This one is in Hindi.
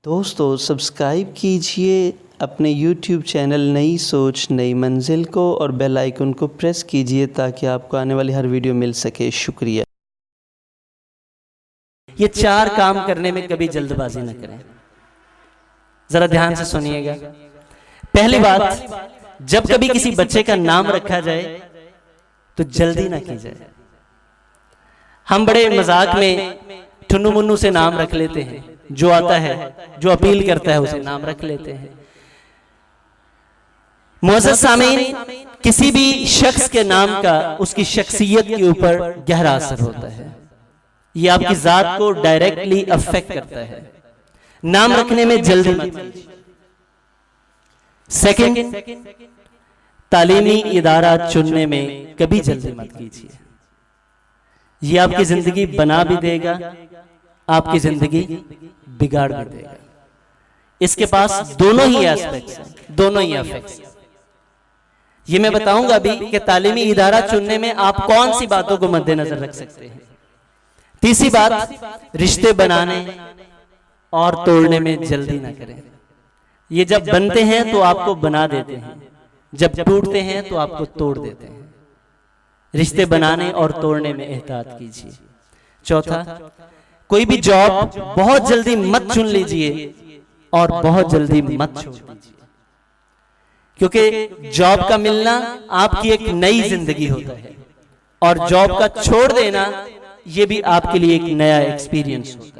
दोस्तों सब्सक्राइब कीजिए अपने YouTube चैनल नई सोच नई मंजिल को और बेल आइकन को प्रेस कीजिए ताकि आपको आने वाली हर वीडियो मिल सके। शुक्रिया। ये 4 काम करने में कभी जल्दबाजी न करें। जरा ध्यान से सुनिएगा। पहली बात, जब कभी किसी बच्चे का नाम रखा जाए तो जल्दी ना की जाए। हम बड़े मजाक में ठुन्नू मुन्नू से नाम रख लेते हैं, जो आता है जो अपील करता है उसे नाम रख लेते हैं। मुअज़्ज़ज़ सामीन, किसी भी शख्स के नाम का उसकी शख्सियत के ऊपर गहरा असर होता है। ये आपकी जात को डायरेक्टली अफेक्ट करता है। नाम रखने में जल्दी मत कीजिए। सेकंड, तालीमी इदारा चुनने में कभी जल्दी मत कीजिए। ये आपकी जिंदगी बना भी देगा, आपकी जिंदगी बिगाड़ भी देगा। इसके पास दोनों ही एस्पेक्ट्स हैं, दोनों ही एफेक्ट्स। ये मैं बताऊंगा अभी कि तालीमी इदारा चुनने में आप कौन सी बातों को मद्देनजर रख सकते हैं। तीसरी बात, रिश्ते बनाने और तोड़ने में जल्दी ना करें। ये जब बनते हैं तो आपको बना देते हैं, जब टूटते हैं तो आपको तोड़ देते हैं। रिश्ते बनाने और तोड़ने में एहतियात कीजिए। चौथा, कोई भी जॉब बहुत जल्दी मत चुन लीजिए और बहुत जल्दी मत छोड़ दीजिए, क्योंकि जॉब का मिलना आपकी एक नई जिंदगी होता है और जॉब का छोड़ देना ये भी आपके लिए एक नया एक्सपीरियंस होता है।